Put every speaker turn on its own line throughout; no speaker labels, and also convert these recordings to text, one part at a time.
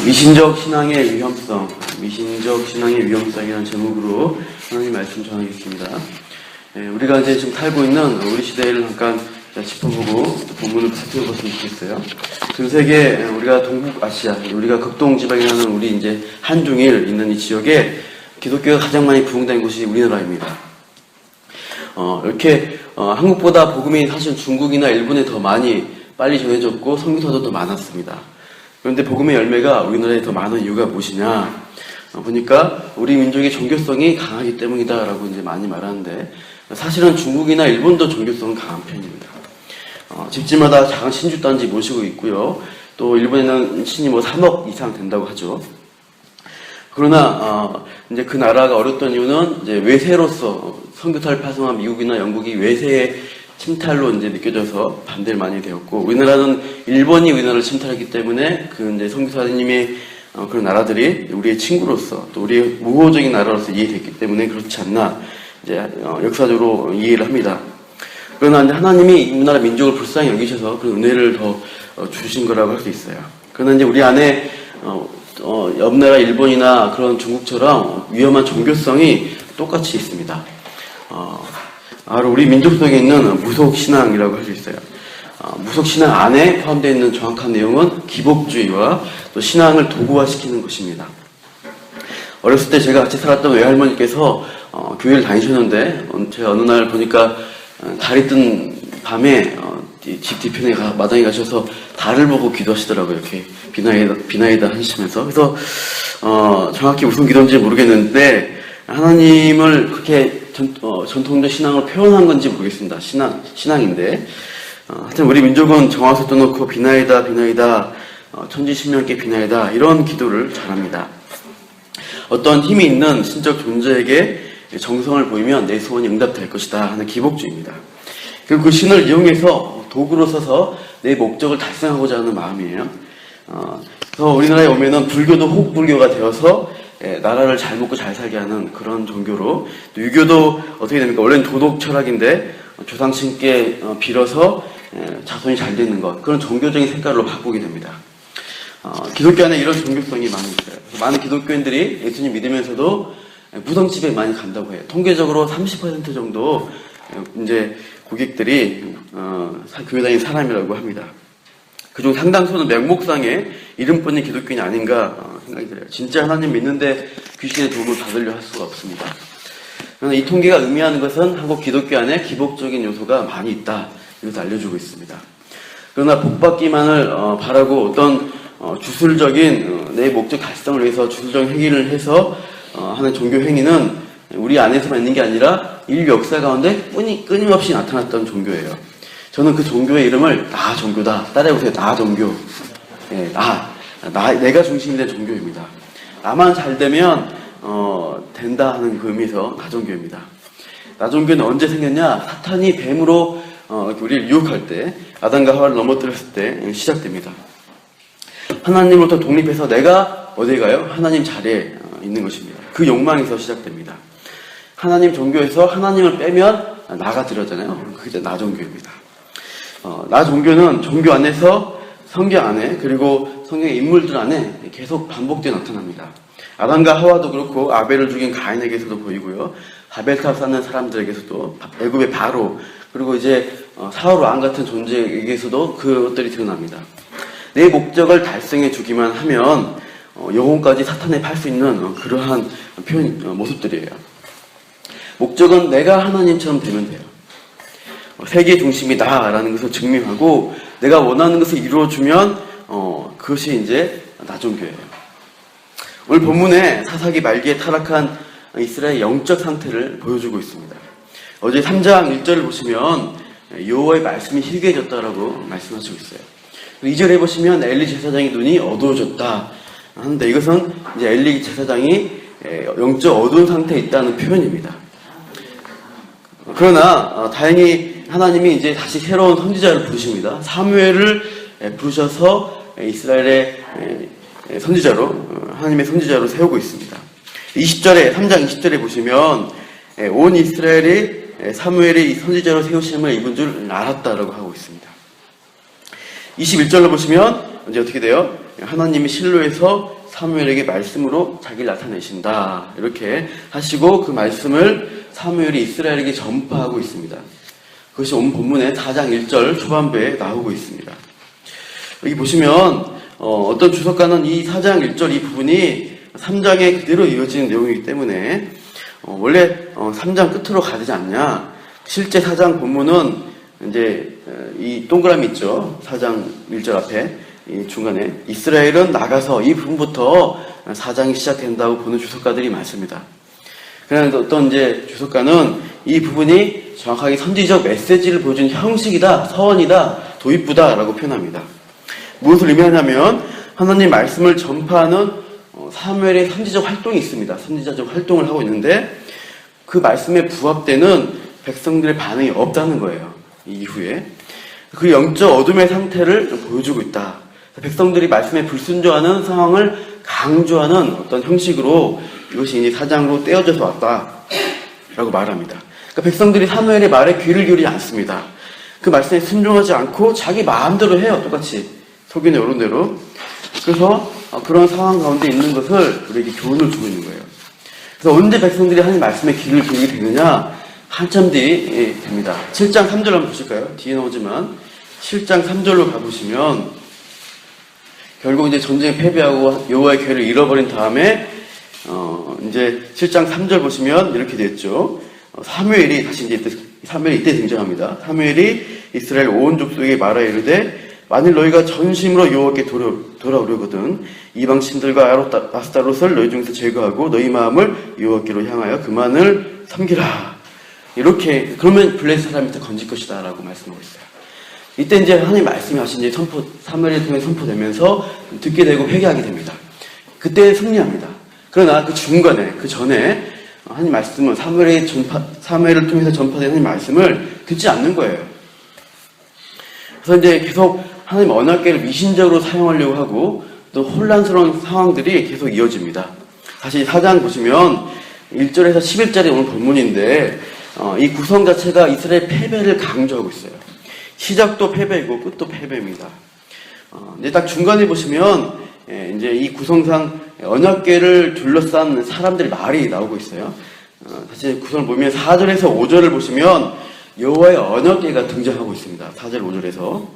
미신적 신앙의 위험성, 미신적 신앙의 위험성이라는 제목으로 하나님 말씀 전하겠습니다. 우리가 이제 지금 살고 있는 우리 시대를 잠깐 짚어보고 본문을 살펴봤으면 좋겠어요. 전 세계 우리가 동북아시아, 우리가 극동지방이라는 우리 이제 한중일 있는 이 지역에 기독교가 가장 많이 부흥된 곳이 우리나라입니다. 이렇게 한국보다 복음이 사실 중국이나 일본에 더 많이 빨리 전해졌고 선교사도 더 많았습니다. 그런데 복음의 열매가 우리나라에 더 많은 이유가 무엇이냐? 보니까 우리 민족의 종교성이 강하기 때문이다라고 이제 많이 말하는데 사실은 중국이나 일본도 종교성은 강한 편입니다. 집집마다 작은 신주단지 모시고 있고요. 또 일본에는 신이 3억 이상 된다고 하죠. 그러나 이제 그 나라가 어렵던 이유는 이제 외세로서 선교사를 파송한 미국이나 영국이 외세의 침탈로 이제 느껴져서 반대를 많이 되었고, 우리나라는 일본이 우리나라를 침탈했기 때문에 그 이제 선교사님의 그런 나라들이 우리의 친구로서 또 우리의 우호적인 나라로서 이해됐기 때문에 그렇지 않나 이제 역사적으로 이해를 합니다. 그러나 이제 하나님이 우리나라 민족을 불쌍히 여기셔서 그런 은혜를 더 주신 거라고 할 수 있어요. 그러나 이제 우리 안에 옆 나라 일본이나 그런 중국처럼 위험한 종교성이 똑같이 있습니다. 바로 우리 민족 속에 있는 무속신앙이라고 할 수 있어요. 무속신앙 안에 포함되어 있는 정확한 내용은 기복주의와 또 신앙을 도구화시키는 것입니다. 어렸을 때 제가 같이 살았던 외할머니께서 교회를 다니셨는데 제가 어느 날 보니까 달이 뜬 밤에 집 뒤편에 마당에 가셔서 달을 보고 기도하시더라고요. 이렇게 비나이다 하시면서. 그래서 정확히 무슨 기도인지 모르겠는데 하나님을 그렇게 전통적 신앙으로 표현한 건지 모르겠습니다. 신앙인데. 하여튼 우리 민족은 정화서 떠놓고 비나이다, 천지신명께 비나이다, 이런 기도를 잘합니다. 어떤 힘이 있는 신적 존재에게 정성을 보이면 내 소원이 응답될 것이다 하는 기복주의입니다. 그리고 그 신을 이용해서 도구로 써서 내 목적을 달성하고자 하는 마음이에요. 그래서 우리나라에 오면은 불교도 혹불교가 되어서 나라를 잘 먹고 잘 살게 하는 그런 종교로, 또 유교도 어떻게 됩니까? 원래는 도덕 철학인데 조상신께 빌어서 자손이 잘 되는 것, 그런 종교적인 색깔로 바꾸게 됩니다. 기독교 안에 이런 종교성이 많이 있어요. 많은 기독교인들이 예수님 믿으면서도 무덤집에 많이 간다고 해요. 통계적으로 30% 정도 이제 고객들이 교회 다니는 사람이라고 합니다. 그중 상당수는 명목상의 이름뿐인 기독교인이 아닌가 생각이 들어요. 진짜 하나님 믿는데 귀신의 도움을 받으려 할 수가 없습니다. 그러나 이 통계가 의미하는 것은 한국 기독교 안에 기복적인 요소가 많이 있다, 이것을 알려주고 있습니다. 그러나 복받기만을 바라고 어떤 주술적인 내 목적 달성을 위해서 주술적인 행위를 해서 하는 종교 행위는 우리 안에서만 있는 게 아니라 인류 역사 가운데 끊임없이 나타났던 종교예요. 저는 그 종교의 이름을 나 종교다. 따라해보세요. 나 종교. 내가 중심이 된 종교입니다. 나만 잘 되면 된다 하는 그 의미에서 나 종교입니다. 나 종교는 언제 생겼냐? 사탄이 뱀으로 우리를 유혹할 때, 아담과 하와를 넘어뜨렸을 때 시작됩니다. 하나님으로부터 독립해서 내가 어디 가요? 하나님 자리에 있는 것입니다. 그 욕망에서 시작됩니다. 하나님 종교에서 하나님을 빼면 나가 들어잖아요. 그게 나 종교입니다. 나 종교는 종교 안에서 성경 안에, 그리고 성경의 인물들 안에 계속 반복되어 나타납니다. 아담과 하와도 그렇고 아벨을 죽인 가인에게서도 보이고요. 바벨탑 쌓는 사람들에게서도, 애굽의 바로, 그리고 이제 사울 왕 같은 존재에게서도 그것들이 드러납니다. 내 목적을 달성해 주기만 하면 영혼까지 사탄에 팔 수 있는 그러한 모습들이에요. 목적은 내가 하나님처럼 되면 돼요. 세계 중심이 나라는 것을 증명하고 내가 원하는 것을 이루어주면 그것이 이제 나 종교예요. 오늘 본문에 사사기 말기에 타락한 이스라엘의 영적 상태를 보여주고 있습니다. 어제 3장 1절을 보시면 여호와의 말씀이 희귀해졌다라고 말씀하시고 있어요. 2절에 보시면 엘리 제사장의 눈이 어두워졌다 하는데, 이것은 이제 엘리 제사장이 영적 어두운 상태에 있다는 표현입니다. 그러나 다행히 하나님이 이제 다시 새로운 선지자를 부르십니다. 사무엘을 부르셔서 이스라엘의 선지자로, 하나님의 선지자로 세우고 있습니다. 3장 20절에 보시면 온 이스라엘이 사무엘이 선지자로 세우심을 입은 줄 알았다라고 하고 있습니다. 21절로 보시면 이제 어떻게 돼요? 하나님이 실로에서 사무엘에게 말씀으로 자기를 나타내신다. 이렇게 하시고 그 말씀을 사무엘이 이스라엘에게 전파하고 있습니다. 그것이 오늘 본문의 4장 1절 초반부에 나오고 있습니다. 여기 보시면 어떤 주석가는 이 4장 1절 이 부분이 3장에 그대로 이어지는 내용이기 때문에 원래 3장 끝으로 가야 되지 않냐. 실제 4장 본문은 이제 이 동그라미 있죠. 4장 1절 앞에 이 중간에 이스라엘은 나가서 이 부분부터 4장이 시작된다고 보는 주석가들이 많습니다. 그런데 어떤 이제 주석가는 이 부분이 정확하게 선지적 메시지를 보여주는 형식이다, 서원이다, 도입부다라고 표현합니다. 무엇을 의미하냐면 하나님 말씀을 전파하는 사무엘의 선지적 활동이 있습니다. 선지자적 활동을 하고 있는데 그 말씀에 부합되는 백성들의 반응이 없다는 거예요. 이후에 그 영적 어둠의 상태를 보여주고 있다. 백성들이 말씀에 불순종하는 상황을 강조하는 어떤 형식으로 이것이 이제 4장으로 떼어져서 왔다라고 말합니다. 그러니까 백성들이 사무엘의 말에 귀를 기울이지 않습니다. 그 말씀에 순종하지 않고 자기 마음대로 해요. 똑같이 속이는 여론대로. 그래서 그런 상황 가운데 있는 것을 우리에게 교훈을 주고 있는 거예요. 그래서 언제 백성들이 하나님 말씀에 귀를 기울이게 되느냐? 한참 뒤에 됩니다. 7장 3절 한번 보실까요? 뒤에 나오지만 7장 3절로 가보시면 결국 이제 전쟁에 패배하고 여호와의 궤를 잃어버린 다음에 이제 7장 3절 보시면 이렇게 됐죠. 사무엘이 다시 이제 사무엘이 이때 등장합니다. 사무엘이 이스라엘 온 족속에게 말하여 이르되 만일 너희가 전심으로 여호와께 돌아오려거든 이방 신들과 아스타롯을 너희 중에서 제거하고 너희 마음을 여호와께로 향하여 그만을 섬기라. 이렇게 그러면 블레셋 사람한테 건질 것이다 라고 말씀하고 있어요. 이때 이제 하나님 말씀이 하신 이제 사무엘을 통해 선포되면서 듣게 되고 회개하게 됩니다. 그때 승리합니다. 그러나 그 중간에 그 전에 하나님 말씀은 사무엘을 통해서 전파된 하나님 말씀을 듣지 않는 거예요. 그래서 이제 계속 하나님 언약궤를 미신적으로 사용하려고 하고 또 혼란스러운 상황들이 계속 이어집니다. 다시 4장 보시면 1절에서 11절이 오늘 본문인데 이 구성 자체가 이스라엘 패배를 강조하고 있어요. 시작도 패배이고 끝도 패배입니다. 이제 딱 중간에 보시면 이제 이 구성상 언약궤를 둘러싼 사람들의 말이 나오고 있어요. 다시 구성을 보면 4절에서 5절을 보시면 여호와의 언약궤가 등장하고 있습니다. 4절 5절에서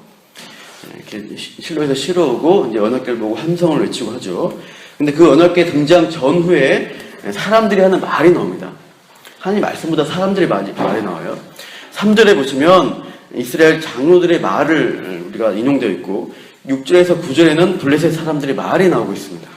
이렇게 실로에서 실어오고 이제 언약궤를 보고 함성을 외치고 하죠. 근데 그 언약궤 등장 전후에 사람들이 하는 말이 나옵니다. 하나님 말씀보다 사람들의 말이 나와요. 3절에 보시면 이스라엘 장로들의 말을 우리가 인용되어 있고 6절에서 9절에는 블레셋 사람들의 말이 나오고 있습니다.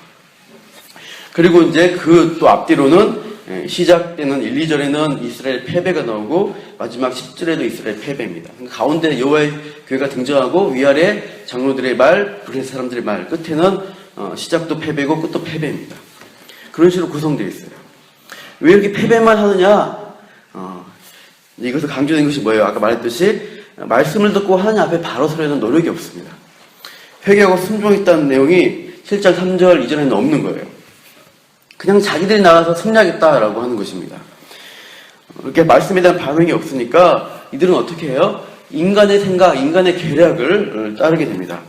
그리고 이제 그 또 앞뒤로는 시작되는 1, 2절에는 이스라엘 패배가 나오고 마지막 10절에도 이스라엘 패배입니다. 가운데 여호와의 궤가 등장하고 위아래 장로들의 말, 블레셋 사람들의 말, 끝에는 시작도 패배고 끝도 패배입니다. 그런 식으로 구성되어 있어요. 왜 이렇게 패배만 하느냐? 이것을 강조된 것이 뭐예요? 아까 말했듯이 말씀을 듣고 하나님 앞에 바로 서려는 노력이 없습니다. 회개하고 순종했다는 내용이 7장 3절 이전에는 없는 거예요. 그냥 자기들이 나가서 승리하겠다라고 하는 것입니다. 이렇게 말씀에 대한 반응이 없으니까 이들은 어떻게 해요? 인간의 생각, 인간의 계략을 따르게 됩니다.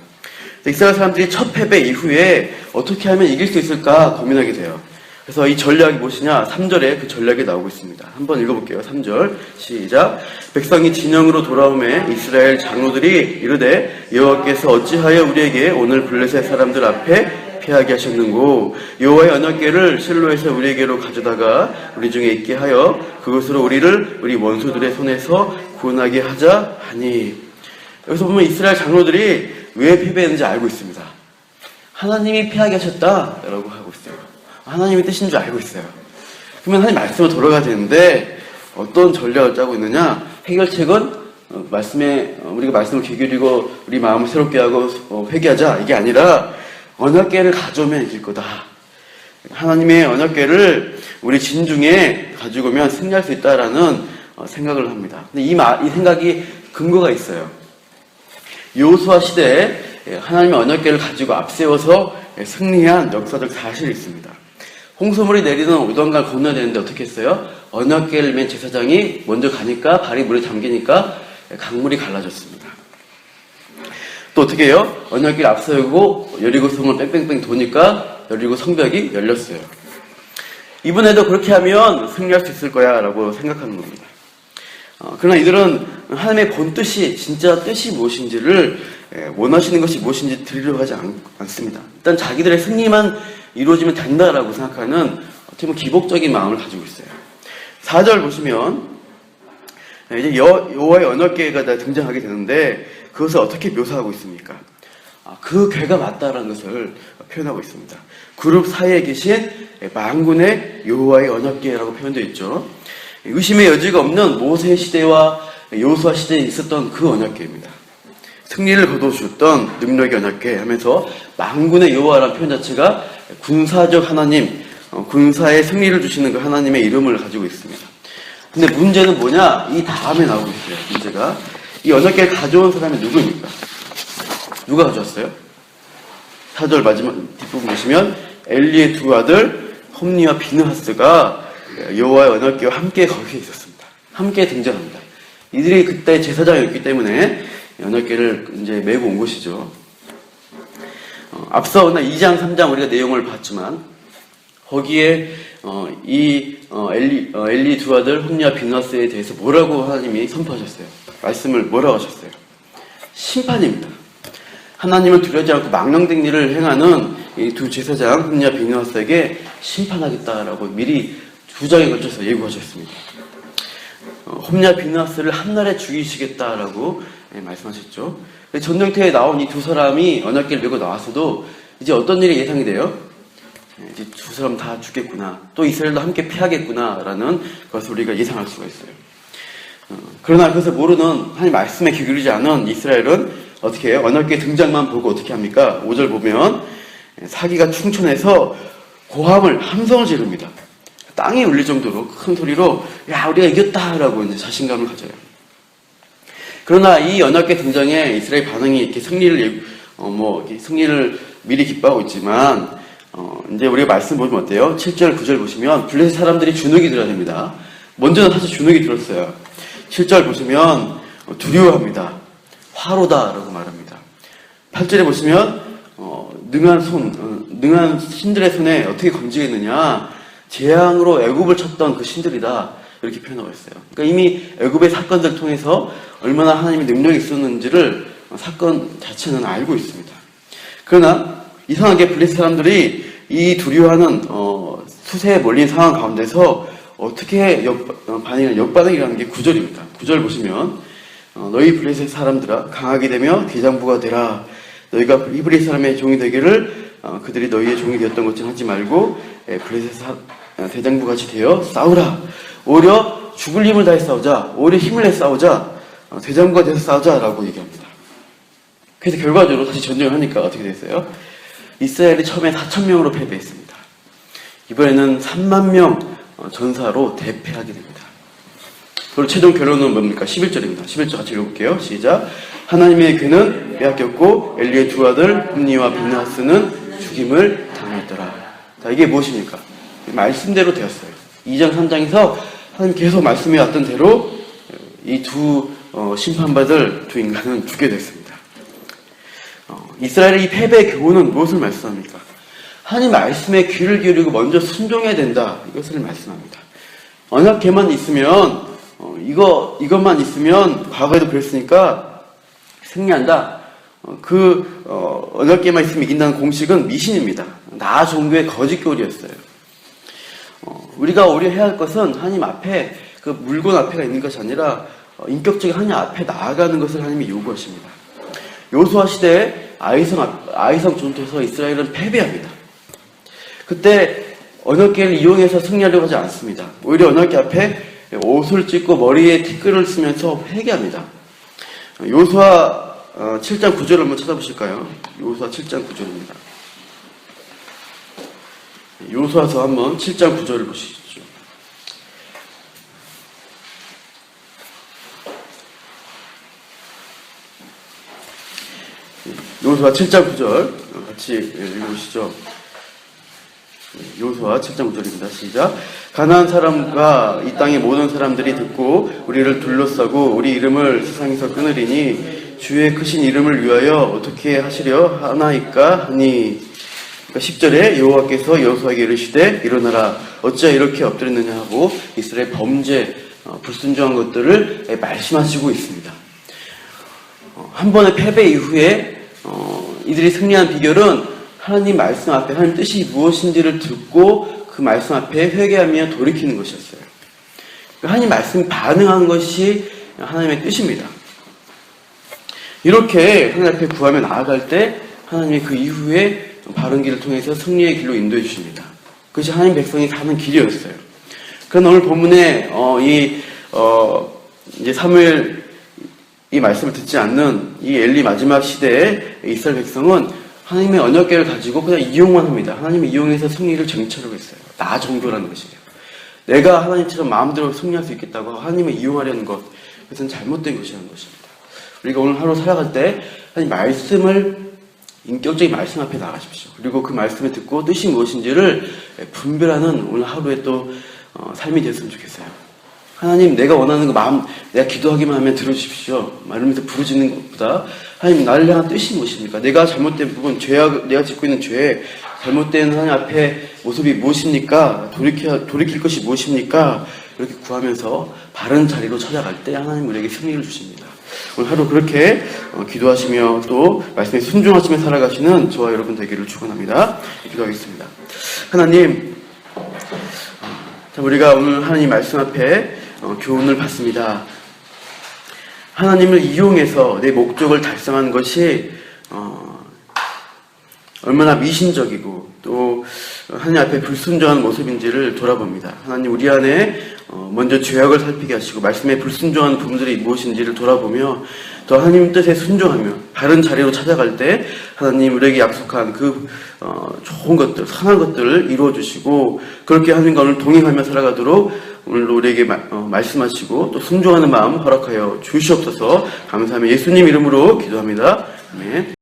이스라엘 사람들이 첫 패배 이후에 어떻게 하면 이길 수 있을까 고민하게 돼요. 그래서 이 전략이 무엇이냐? 3절에 그 전략이 나오고 있습니다. 한번 읽어볼게요. 3절 시작. 백성이 진영으로 돌아오매 이스라엘 장로들이 이르되 여호와께서 어찌하여 우리에게 오늘 블레셋 사람들 앞에 피하게 하셨는고 여호와의 언약궤를 실로에서 우리에게로 가져다가 우리 중에 있게 하여 그것으로 우리를 우리 원수들의 손에서 구원하게 하자 하니. 여기서 보면 이스라엘 장로들이 왜 패배했는지 알고 있습니다. 하나님이 피하게 하셨다라고 하고 있어요. 하나님의 뜻인 줄 알고 있어요. 그러면 하나님 말씀으로 돌아가야 되는데 어떤 전략을 짜고 있느냐? 해결책은 말씀에 우리가 말씀을 귀 기울이고 우리 마음을 새롭게 하고 회개하자 이게 아니라 언약궤를 가져오면 이길 거다. 하나님의 언약궤를 우리 진중에 가지고 오면 승리할 수 있다라는 생각을 합니다. 근데 이 생각이 근거가 있어요. 여호수아 시대에 하나님의 언약궤를 가지고 앞세워서 승리한 역사적 사실이 있습니다. 홍수물이 내리는 오던강을 건너야 되는데 어떻게 했어요? 언약궤를 맨 제사장이 먼저 가니까 발이 물에 잠기니까 강물이 갈라졌습니다. 또 어떻게 해요? 언약궤를 앞세우고 여리고 성을 뺑뺑뺑 도니까 여리고 성벽이 열렸어요. 이번에도 그렇게 하면 승리할 수 있을 거야 라고 생각하는 겁니다. 그러나 이들은 하나님의 본뜻이, 진짜 뜻이 무엇인지를, 원하시는 것이 무엇인지 들으려고 하지 않습니다. 일단 자기들의 승리만 이루어지면 된다라고 생각하는 어떻게 보면 기복적인 마음을 가지고 있어요. 4절 보시면 이제 여호와의 언약궤가 등장하게 되는데 그것을 어떻게 묘사하고 있습니까? 그 궤가 맞다라는 것을 표현하고 있습니다. 그룹 사이에 계신 만군의 여호와의 언약궤라고 표현되어 있죠. 의심의 여지가 없는 모세 시대와 여호수아 시대에 있었던 그 언약궤입니다. 승리를 거둬주었던 능력의 언약궤 하면서 만군의 여호와라는 표현 자체가 군사적 하나님, 군사의 승리를 주시는 그 하나님의 이름을 가지고 있습니다. 근데 문제는 뭐냐? 이 다음에 나오고 있어요. 문제가 이 언약궤를 가져온 사람이 누구입니까? 누가 가져왔어요? 4절 마지막 뒷부분 보시면 엘리의 두 아들 홈니와 비느하스가 여호와의 언약궤와 함께 거기에 있었습니다. 함께 등장합니다. 이들이 그때 제사장이었기 때문에 언약궤를 이제 메고 온 것이죠. 앞서 2장, 3장 우리가 내용을 봤지만 거기에 엘리 두 아들 홈니와 비느하스에 대해서 뭐라고 하나님이 선포하셨어요? 말씀을 뭐라고 하셨어요? 심판입니다. 하나님을 두려워하지 않고 망령된 일을 행하는 이 두 제사장 홈니와 비느하스에게 심판하겠다라고 미리 2장에 걸쳐서 예고하셨습니다. 홈니와 비느하스를 한날에 죽이시겠다라고 말씀하셨죠. 전쟁터에 나온 이 두 사람이 언약궤를 메고 나왔어도 이제 어떤 일이 예상이 돼요? 이제 두 사람 다 죽겠구나. 또 이스라엘도 함께 패하겠구나라는 것을 우리가 예상할 수가 있어요. 그러나 그것을 모르는 하나님 말씀에 귀 기울이지 않은 이스라엘은 어떻게 해요? 언약궤 등장만 보고 어떻게 합니까? 5절 보면 사기가 충천해서 고함을 함성을 지릅니다. 땅이 울릴 정도로 큰 소리로 야 우리가 이겼다라고 이제 자신감을 가져요. 그러나 이 언약궤 등장에 이스라엘 반응이 이렇게 승리를 미리 기뻐하고 있지만 이제 우리가 말씀 보면 어때요? 7절 9절 보시면 블레셋 사람들이 주눅이 들어야 됩니다. 먼저는 사실 주눅이 들었어요. 7절 보시면 두려워합니다. 화로다라고 말합니다. 8절에 보시면 능한 신들의 손에 어떻게 건지겠느냐, 재앙으로 애굽을 쳤던 그 신들이다 이렇게 표현하고 있어요. 그러니까 이미 애굽의 사건들을 통해서 얼마나 하나님의 능력이 있었는지를 사건 자체는 알고 있습니다. 그러나 이상하게 블레셋 사람들이 이 두려워하는 수세에 몰린 상황 가운데서 어떻게 역반응이라는 게 9절입니다. 9절 보시면 너희 블레셋 사람들아 강하게 되며 대장부가 되라. 너희가 히브리 사람의 종이 되기를 그들이 너희의 종이 되었던 것처럼 하지 말고 블레셋 대장부 같이 되어 싸우라. 오히려 죽을 힘을 다해 싸우자. 오히려 힘을 내 싸우자. 대장부가 돼서 싸우자라고 얘기합니다. 그래서 결과적으로 다시 전쟁을 하니까 어떻게 됐어요? 이스라엘이 처음에 4,000명으로 패배했습니다. 이번에는 3만 명 전사로 대패하게 됩니다. 그리고 최종 결론은 뭡니까? 11절입니다. 11절 같이 읽어볼게요. 시작. 하나님의 궤는 빼앗겼고 엘리의 두 아들 홈니와 비느하스는 죽임을 당했더라. 자, 이게 무엇입니까? 말씀대로 되었어요. 2장 3장에서 하나님 계속 말씀해 왔던 대로 이 두 심판받을 두 인간은 죽게 됐습니다. 이스라엘의 이 패배의 교훈은 무엇을 말씀합니까? 하나님 말씀에 귀를 기울이고 먼저 순종해야 된다. 이것을 말씀합니다. 언약궤만 있으면 이것만 있으면 과거에도 그랬으니까 승리한다. 언약궤만 있으면 이긴다는 공식은 미신입니다. 나 종교의 거짓 교리였어요. 우리가 해야 할 것은 하나님 앞에 그 물건 앞에가 있는 것이 아니라 인격적인 하나님 앞에 나아가는 것을 하나님이 요구하십니다. 여호수아 시대에 아이성 전투에서 이스라엘은 패배합니다. 그때 언약궤를 이용해서 승리하려고 하지 않습니다. 오히려 언약궤 앞에 옷을 찢고 머리에 티끌을 쓰면서 회개합니다. 여호수아 7장 9절을 한번 찾아보실까요? 여호수아 7장 9절입니다. 여호수아서 한번 7장 9절을 보시죠. 여호수아 7장 9절 같이 읽어보시죠. 여호수아 7장 9절입니다. 시작. 가나안 사람과 이 땅의 모든 사람들이 듣고 우리를 둘러싸고 우리 이름을 세상에서 끊으리니 주의 크신 이름을 위하여 어떻게 하시려 하나이까 하니. 그러니까 10절에 여호와께서 여호수아에게 이르시되 일어나라 어찌하여 이렇게 엎드렸느냐 하고 이스라엘 범죄 불순종한 것들을 말씀하시고 있습니다. 한 번의 패배 이후에 이들이 승리한 비결은 하나님 말씀 앞에 하나님 뜻이 무엇인지를 듣고 그 말씀 앞에 회개하며 돌이키는 것이었어요. 하나님 말씀 반응한 것이 하나님의 뜻입니다. 이렇게 하나님 앞에 구하며 나아갈 때 하나님이 그 이후에 바른 길을 통해서 승리의 길로 인도해 주십니다. 그것이 하나님 백성이 사는 길이었어요. 그러나 오늘 본문에 이제 사무엘 이 말씀을 듣지 않는 이 엘리 마지막 시대의 이스라엘 백성은 하나님의 언약궤를 가지고 그냥 이용만 합니다. 하나님을 이용해서 승리를 쟁취하려고 했어요. 나 정도라는 것이에요. 내가 하나님처럼 마음대로 승리할 수 있겠다고 하나님을 이용하려는 것, 그것은 잘못된 것이라는 것입니다. 우리가 오늘 하루 살아갈 때 하나님 말씀을 인격적인 말씀 앞에 나가십시오. 그리고 그 말씀을 듣고 뜻이 무엇인지를 분별하는 오늘 하루의 또 삶이 됐으면 좋겠어요. 하나님, 내가 원하는 거 마음, 내가 기도하기만 하면 들어주십시오. 말하면서 부르짖는 것보다 하나님, 나를 향한 뜻이 무엇입니까? 내가 잘못된 부분, 내가 짓고 있는 죄, 잘못된 하나님 앞에 모습이 무엇입니까? 돌이킬 것이 무엇입니까? 이렇게 구하면서 바른 자리로 찾아갈 때 하나님 우리에게 승리를 주십니다. 오늘 하루 그렇게 기도하시며 또 말씀에 순종하시며 살아가시는 저와 여러분 되기를 축원합니다. 기도하겠습니다. 하나님, 우리가 오늘 하나님 말씀 앞에 교훈을 받습니다. 하나님을 이용해서 내 목적을 달성하는 것이 얼마나 미신적이고 또 하나님 앞에 불순종한 모습인지를 돌아봅니다. 하나님, 우리 안에 먼저 죄악을 살피게 하시고 말씀에 불순종한 부분들이 무엇인지를 돌아보며 또 하나님 뜻에 순종하며 바른 자리로 찾아갈 때 하나님 우리에게 약속한 그 좋은 것들, 선한 것들을 이루어 주시고 그렇게 하나님과 오늘 동행하며 살아가도록 오늘 우리에게 말씀하시고 또 순종하는 마음 허락하여 주시옵소서. 감사하며 예수님 이름으로 기도합니다. 아멘.